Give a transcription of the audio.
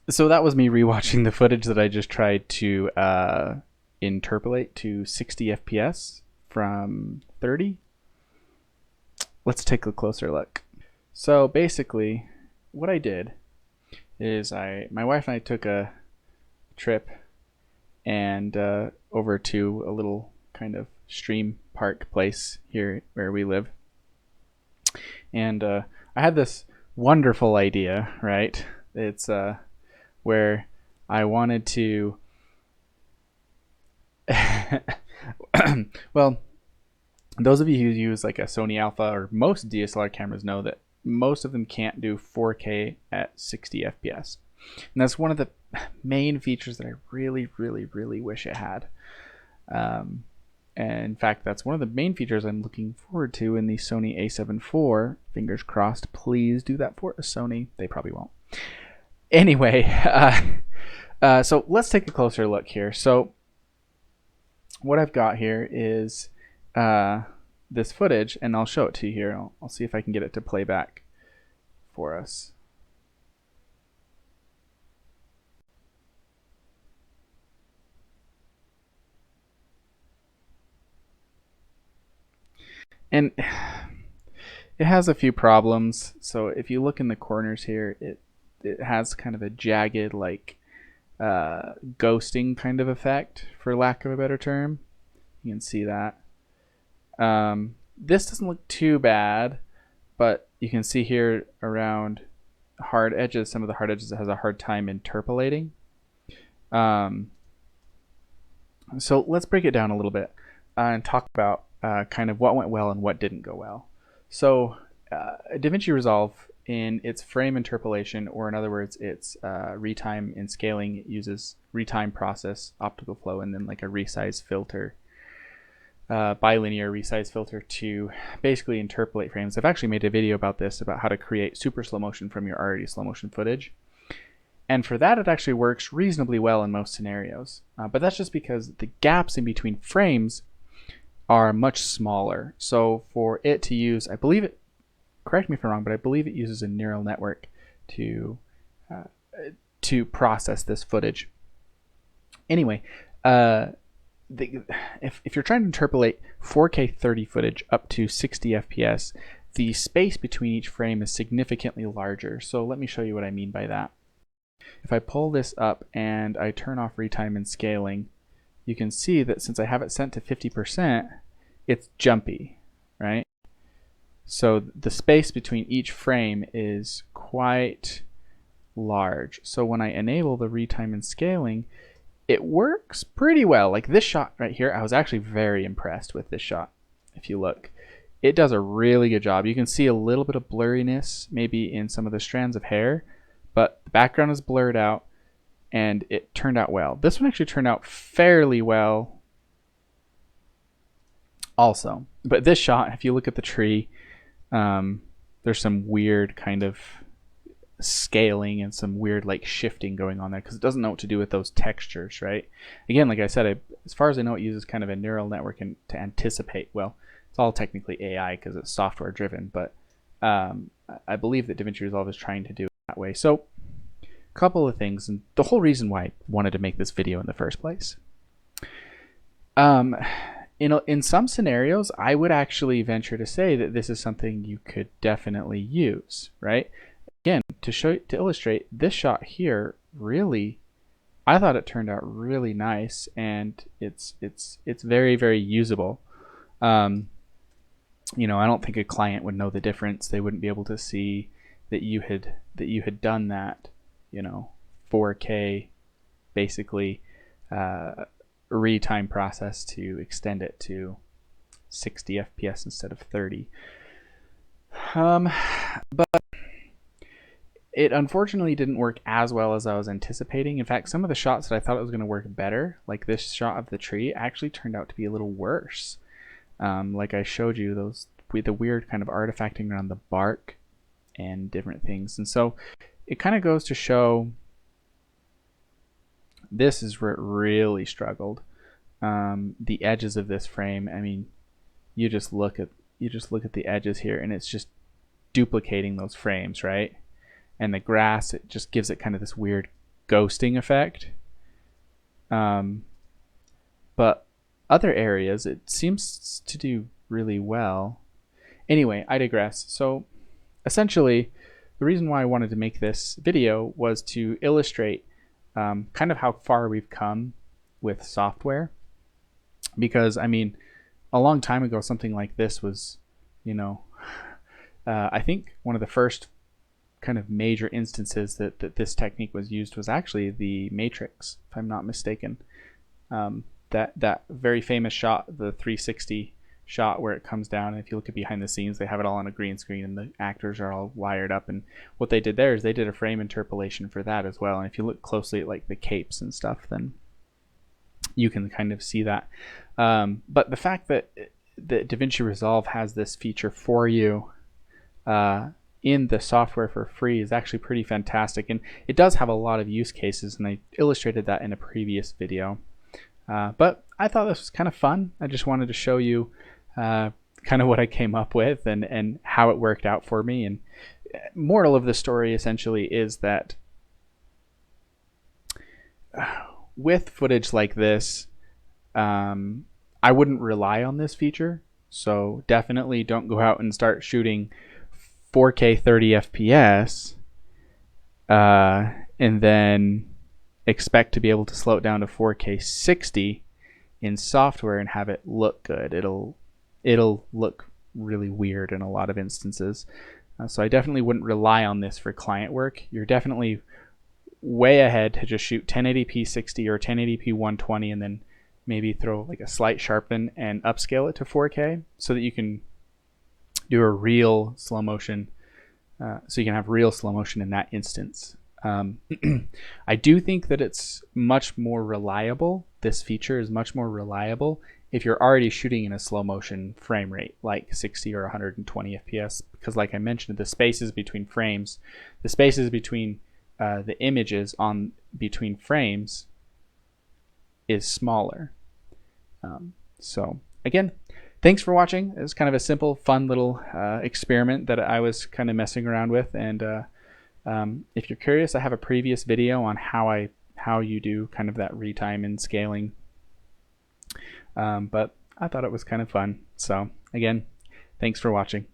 So that was me rewatching the footage that I just tried to interpolate to 60 FPS from 30. Let's take a closer look. So basically, what I did is my wife and I took a trip and over to a little kind of stream park place here where we live, and I had this wonderful idea. Right, it's where I wanted to. Well, those of you who use like a Sony Alpha or most DSLR cameras know that most of them can't do 4K at 60 FPS. And that's one of the main features that I really, really, really wish it had. And in fact, that's one of the main features I'm looking forward to in the Sony A7 IV. Fingers crossed, please do that for Sony. They probably won't. Anyway, so let's take a closer look here. So what I've got here is this footage, and I'll show it to you here. I'll see if I can get it to play back for us. And it has a few problems. So if you look in the corners here, it has kind of a jagged, like ghosting kind of effect, for lack of a better term. You can see that. This doesn't look too bad, but you can see here around hard edges, some of the hard edges, it has a hard time interpolating. So let's break it down a little bit and talk about kind of what went well and what didn't go well. So Davinci Resolve, in its frame interpolation, or in other words, its retime and scaling, it uses retime process, optical flow, and then like a resize filter, bilinear resize filter to basically interpolate frames. I've actually made a video about this, about how to create super slow motion from your already slow motion footage. And for that, it actually works reasonably well in most scenarios. But that's just because the gaps in between frames are much smaller. So for it to use, I believe it, correct me if I'm wrong, but I believe it uses a neural network to process this footage. Anyway, if you're trying to interpolate 4K 30 footage up to 60 FPS, the space between each frame is significantly larger. So let me show you what I mean by that. If I pull this up and I turn off retime and scaling, you can see that since I have it set to 50%, it's jumpy, right? So the space between each frame is quite large. So when I enable the retime and scaling, it works pretty well. Like this shot right here, I was actually very impressed with this shot. If you look, it does a really good job. You can see a little bit of blurriness maybe in some of the strands of hair, but the background is blurred out and it turned out well. This one actually turned out fairly well also. But this shot, if you look at the tree, there's some weird kind of scaling and some weird like shifting going on there because it doesn't know what to do with those textures, right? Again, like I said, as far as I know, it uses kind of a neural network to anticipate. Well, it's all technically AI because it's software driven, but I believe that Davinci Resolve is trying to do it that way. So a couple of things, and the whole reason why I wanted to make this video in the first place. In some scenarios, I would actually venture to say that this is something you could definitely use, right? Again, to illustrate, this shot here really, I thought it turned out really nice, and it's very, very usable. You know, I don't think a client would know the difference. They wouldn't be able to see that you had done that, you know, 4K basically retime process to extend it to 60 FPS instead of 30. But it unfortunately didn't work as well as I was anticipating. In fact, some of the shots that I thought it was going to work better, like this shot of the tree, actually turned out to be a little worse. Like I showed you, those with the weird kind of artifacting around the bark and different things. And so it kind of goes to show this is where it really struggled. The edges of this frame, I mean, you just look at the edges here and it's just duplicating those frames, right? And the grass, it just gives it kind of this weird ghosting effect. But other areas it seems to do really well. Anyway, I digress. So essentially, the reason why I wanted to make this video was to illustrate kind of how far we've come with software. Because, I mean, a long time ago, something like this was, you know, I think one of the first kind of major instances that this technique was used was actually the Matrix, if I'm not mistaken. That very famous shot, the 360 shot where it comes down, and if you look at behind the scenes, they have it all on a green screen and the actors are all wired up, and what they did there is they did a frame interpolation for that as well. And if you look closely at like the capes and stuff, then you can kind of see that. But the fact that Davinci Resolve has this feature for you in the software for free is actually pretty fantastic, and it does have a lot of use cases, and I illustrated that in a previous video. But I thought this was kind of fun. I just wanted to show you kind of what I came up with and how it worked out for me. And moral of the story essentially is that with footage like this, I wouldn't rely on this feature. So definitely don't go out and start shooting 4K 30 FPS and then expect to be able to slow it down to 4K 60 in software and have it look good. It'll look really weird in a lot of instances. So I definitely wouldn't rely on this for client work. You're definitely way ahead to just shoot 1080p 60 or 1080p 120 and then maybe throw like a slight sharpen and upscale it to 4K so that you can do a real slow motion. So you can have real slow motion in that instance. I do think that it's much more reliable. This feature is much more reliable if you're already shooting in a slow motion frame rate like 60 or 120 FPS, because like I mentioned, the spaces between frames, the spaces between the images on between frames is smaller. So again, thanks for watching. It was kind of a simple, fun little experiment that I was kind of messing around with, and if you're curious, I have a previous video on how you do kind of that retime and scaling. But I thought it was kind of fun. So again, thanks for watching.